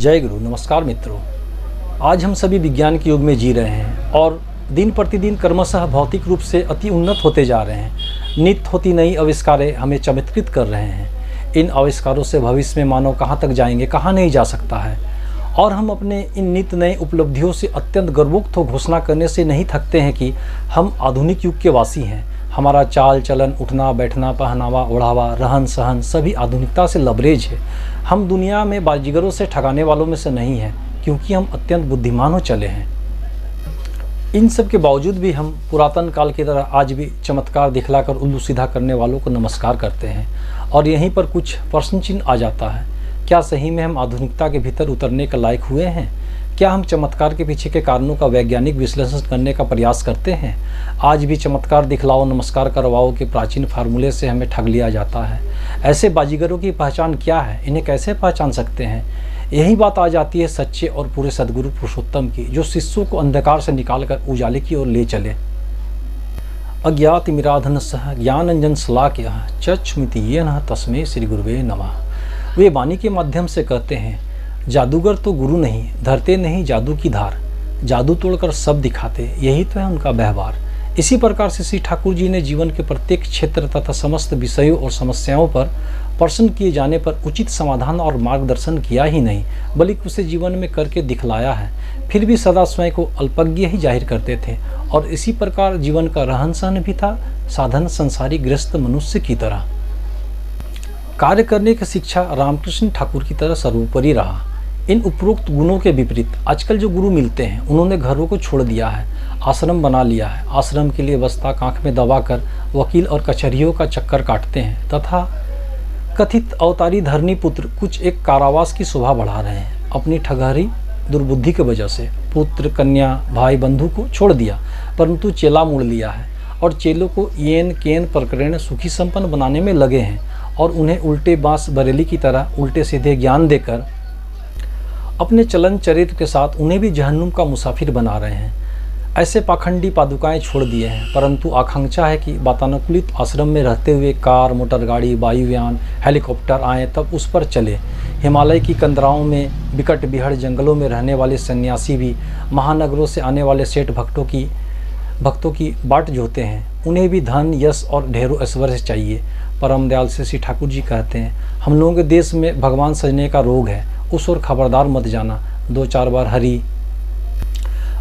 जय गुरु। नमस्कार मित्रों, आज हम सभी विज्ञान के युग में जी रहे हैं और दिन प्रतिदिन क्रमशः भौतिक रूप से अति उन्नत होते जा रहे हैं। नित्य होती नई आविष्कारें हमें चमत्कृत कर रहे हैं। इन आविष्कारों से भविष्य में मानव कहाँ तक जाएंगे, कहाँ नहीं जा सकता है। और हम अपने इन नित्य नए उपलब्धियों से अत्यंत गर्वोक्त हो घोषणा करने से नहीं थकते हैं कि हम आधुनिक युग के वासी हैं। हमारा चाल चलन, उठना बैठना, पहनावा ओढ़ावा, रहन सहन सभी आधुनिकता से लबरेज है। हम दुनिया में बाजीगरों से ठगाने वालों में से नहीं हैं, क्योंकि हम अत्यंत बुद्धिमान हो चले हैं। इन सब के बावजूद भी हम पुरातन काल की तरह आज भी चमत्कार दिखलाकर उल्लू सीधा करने वालों को नमस्कार करते हैं। और यहीं पर कुछ प्रश्न चिन्ह आ जाता है, क्या सही में हम आधुनिकता के भीतर उतरने के लायक हुए हैं? क्या हम चमत्कार के पीछे के कारणों का वैज्ञानिक विश्लेषण करने का प्रयास करते हैं? आज भी चमत्कार दिखलाओ नमस्कार करवाओ के प्राचीन फार्मूले से हमें ठग लिया जाता है। ऐसे बाजीगरों की पहचान क्या है? इन्हें कैसे पहचान सकते हैं? यही बात आ जाती है सच्चे और पूरे सद्गुरु पुरुषोत्तम की, जो शिष्यों को अंधकार से निकालकर उजाले की ओर ले चले। अज्ञात मिराधन सह ज्ञानंजन शलाक्य चक्षुमिति येन तस्मै श्री गुरुवे नमः। वे वाणी के माध्यम से कहते हैं, जादूगर तो गुरु नहीं, धरते नहीं जादू की धार, जादू तोड़कर सब दिखाते, यही तो है उनका व्यवहार। इसी प्रकार से श्री ठाकुर जी ने जीवन के प्रत्येक क्षेत्र तथा समस्त विषयों और समस्याओं पर प्रश्न किए जाने पर उचित समाधान और मार्गदर्शन किया ही नहीं, बल्कि उसे जीवन में करके दिखलाया है। फिर भी सदा स्वयं को अल्पज्ञ ही जाहिर करते थे और इसी प्रकार जीवन का रहन सहन भी था साधन संसारी गृहस्थ मनुष्य की तरह। कार्य करने की शिक्षा रामकृष्ण ठाकुर की तरह सर्वोपरि रहा। इन उपरोक्त गुणों के विपरीत आजकल जो गुरु मिलते हैं, उन्होंने घरों को छोड़ दिया है, आश्रम बना लिया है। आश्रम के लिए बस्ता कांख में दबाकर वकील और कचहरियों का चक्कर काटते हैं तथा कथित अवतारी धरनी पुत्र कुछ एक कारावास की शोभा बढ़ा रहे हैं। अपनी ठगहरी दुर्बुद्धि की वजह से पुत्र कन्या भाई बंधु को छोड़ दिया, परंतु चेला मोड़ लिया है और चेलों को येन केन प्रकरण सुखी संपन्न बनाने में लगे हैं और उन्हें उल्टे बांस बरेली की तरह उल्टे सीधे ज्ञान देकर अपने चलन चरित्र के साथ उन्हें भी जहन्नुम का मुसाफिर बना रहे हैं। ऐसे पाखंडी पादुकाएं छोड़ दिए हैं, परंतु आकांक्षा है कि वातानुकूलित आश्रम में रहते हुए कार, मोटर गाड़ी, वायुयान, हेलीकॉप्टर आए तब उस पर चले। हिमालय की कंदराओं में, विकट बिहड़ जंगलों में रहने वाले सन्यासी भी महानगरों से आने वाले सेठ भक्तों की बाट जोते हैं। उन्हें भी धन, यश और ढेरों ऐश्वर्य चाहिए। परम दयाल से श्री ठाकुर जी कहते हैं, हम लोगों के देश में भगवान सजने का रोग है, उस ओर खबरदार मत जाना। 2-4 बार हरि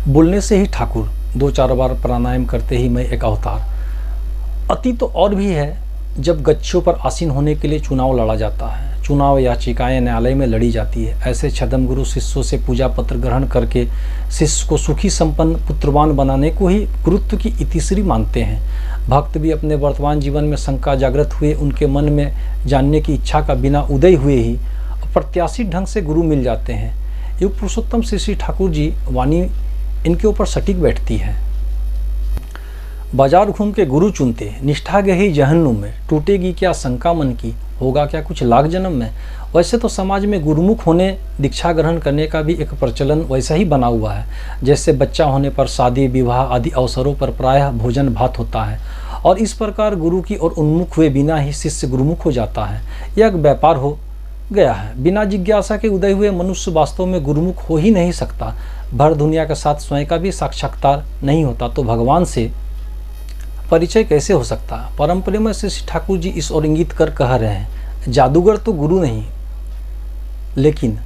बोलने से ही ठाकुर, 2-4 बार प्राणायाम करते ही मैं एक अवतार। अति तो और भी है, जब गच्छों पर आसीन होने के लिए चुनाव लड़ा जाता है, चुनाव याचिकाएं न्यायालय में लड़ी जाती है। ऐसे छद्म गुरु शिष्यों से पूजा पत्र ग्रहण करके शिष्य को सुखी संपन्न पुत्रवान बनाने को ही गुरुत्व की इतिश्री मानते हैं। भक्त भी अपने वर्तमान जीवन में शंका जागृत हुए, उनके मन में जानने की इच्छा का बिना उदय हुए ही अप्रत्याशित ढंग से गुरु मिल जाते हैं। युग पुरुषोत्तम श्री ठाकुर जी वाणी इनके ऊपर सटीक बैठती है। बाजार घूम के गुरु चुनते, निष्ठा गई जहन्नुम में, टूटेगी क्या शंका मन की, होगा क्या कुछ लाख जन्म में। वैसे तो समाज में गुरुमुख होने, दीक्षा ग्रहण करने का भी एक प्रचलन वैसा ही बना हुआ है, जैसे बच्चा होने पर शादी विवाह आदि अवसरों पर प्रायः भोजन भात होता है और इस प्रकार गुरु की ओर उन्मुख हुए बिना ही शिष्य गुरुमुख हो जाता है। यह एक व्यापार हो गया है। बिना जिज्ञासा के उदय हुए मनुष्य वास्तव में गुरुमुख हो ही नहीं सकता। भर दुनिया के साथ स्वयं का भी साक्षात्कार नहीं होता तो भगवान से परिचय कैसे हो सकता? परम प्रेम से श्री ठाकुर जी इस ओर इंगित कर कह रहे हैं, जादूगर तो गुरु नहीं, लेकिन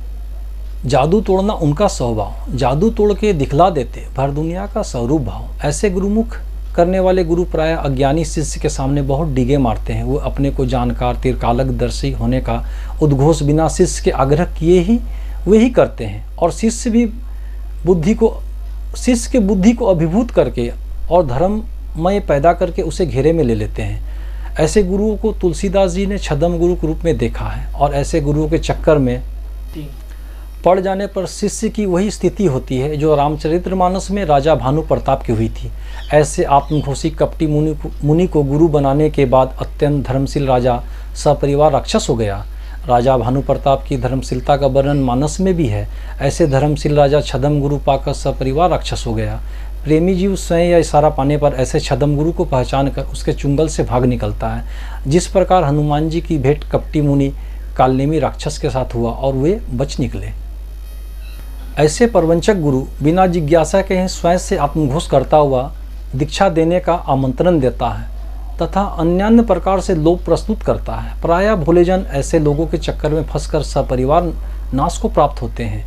जादू तोड़ना उनका स्वभाव, जादू तोड़ के दिखला देते भर दुनिया का स्वरूप भाव। ऐसे गुरुमुख करने वाले गुरु प्राय अज्ञानी शिष्य के सामने बहुत डिगे मारते हैं। वो अपने को जानकार तीर्कालकदर्शी होने का उद्घोष बिना शिष्य के आग्रह किए ही वे ही करते हैं और शिष्य की बुद्धि को अभिभूत करके और धर्ममय पैदा करके उसे घेरे में ले लेते हैं। ऐसे गुरुओं को तुलसीदास जी ने छद्म गुरु के रूप में देखा है और ऐसे गुरुओं के चक्कर में पड़ जाने पर शिष्य की वही स्थिति होती है जो रामचरितमानस में राजा भानु प्रताप की हुई थी। ऐसे आत्मघोषी कपटी मुनि को गुरु बनाने के बाद अत्यंत धर्मशील राजा सपरिवार राक्षस हो गया। राजा भानु प्रताप की धर्मशीलता का वर्णन मानस में भी है। ऐसे धर्मशील राजा छद्म गुरु पाकर सपरिवार राक्षस हो गया। प्रेमी जीव स्वयं या इशारा पाने पर ऐसे छद्म गुरु को पहचान कर उसके चुंगल से भाग निकलता है। जिस प्रकार हनुमान जी की भेंट कपटी मुनि कालनेमी राक्षस के साथ हुआ और वे बच निकले। ऐसे प्रवंचक गुरु बिना जिज्ञासा के ही स्वयं से आत्मघोष करता हुआ दीक्षा देने का आमंत्रण देता है तथा अन्य प्रकार से लोभ प्रस्तुत करता है। प्रायः भोलेजन ऐसे लोगों के चक्कर में फंसकर सपरिवार नाश को प्राप्त होते हैं।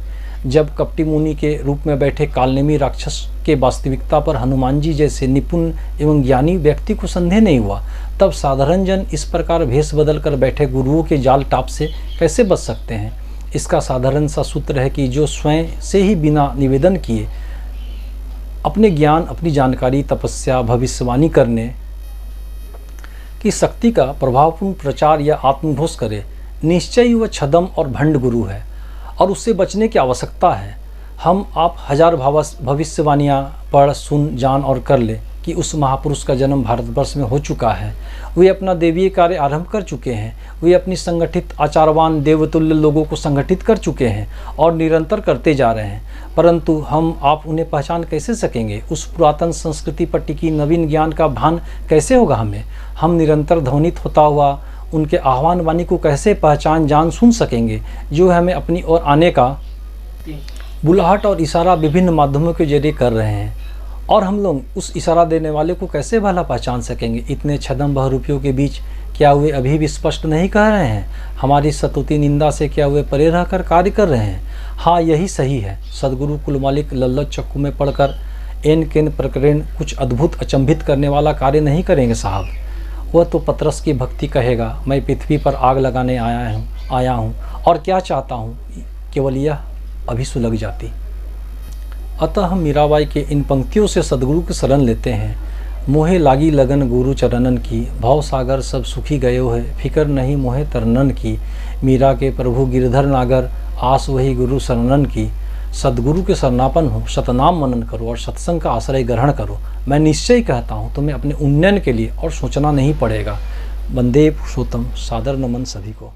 जब कपटी मुनि के रूप में बैठे कालनेमी राक्षस के वास्तविकता पर हनुमान जी जैसे निपुण एवं ज्ञानी व्यक्ति को संदेह नहीं हुआ, तब साधारण जन इस प्रकार भेष बदल कर बैठे गुरुओं के जाल टाप से कैसे बच सकते हैं। इसका साधारण सा सूत्र है कि जो स्वयं से ही बिना निवेदन किए अपने ज्ञान, अपनी जानकारी, तपस्या, भविष्यवाणी करने की शक्ति का प्रभावपूर्ण प्रचार या आत्मघोष करे, निश्चय ही वह छद्म और भंड गुरु है और उससे बचने की आवश्यकता है। हम आप हजार भविष्यवाणियाँ पढ़, सुन, जान और कर ले कि उस महापुरुष का जन्म भारतवर्ष में हो चुका है। वे अपना देवीय कार्य आरंभ कर चुके हैं। वे अपनी संगठित आचारवान देवतुल्य लोगों को संगठित कर चुके हैं और निरंतर करते जा रहे हैं, परंतु हम आप उन्हें पहचान कैसे सकेंगे? उस पुरातन संस्कृति पर टिकी नवीन ज्ञान का भान कैसे होगा हमें? हम निरंतर ध्वनित होता हुआ उनके आह्वान वाणी को कैसे पहचान जान सुन सकेंगे जो हमें अपनी ओर आने का बुलाहट और इशारा विभिन्न माध्यमों के जरिए कर रहे हैं? और हम लोग उस इशारा देने वाले को कैसे भला पहचान सकेंगे? इतने छद्म बहुरूपियों के बीच क्या वे अभी भी स्पष्ट नहीं कह रहे हैं? हमारी स्तुति निंदा से क्या वे परे रहकर कार्य कर रहे हैं? हाँ, यही सही है। सदगुरु कुलमालिक लल्लत चक्कू में पढ़कर एन केन प्रकरण कुछ अद्भुत अचंभित करने वाला कार्य नहीं करेंगे साहब। वह तो पतरस की भक्ति कहेगा, मैं पृथ्वी पर आग लगाने आया हूँ और क्या चाहता हूँ, केवल यह अभी सुलग जाती। अतः हम मीराबाई के इन पंक्तियों से सदगुरु की शरण लेते हैं। मोहे लागी लगन गुरु चरणन की, भव सागर सब सुखी गयो है, फिकर नहीं मोहे तरनन की। मीरा के प्रभु गिरधर नागर, आस वही गुरु शरणन की। सदगुरु के शरणापन हो, सतनाम मनन करो और सत्संग का आश्रय ग्रहण करो। मैं निश्चय कहता हूँ तुम्हें अपने उन्नयन के लिए और सोचना नहीं पड़ेगा। वंदे पुरुषोत्तम। सादर नमन सभी को।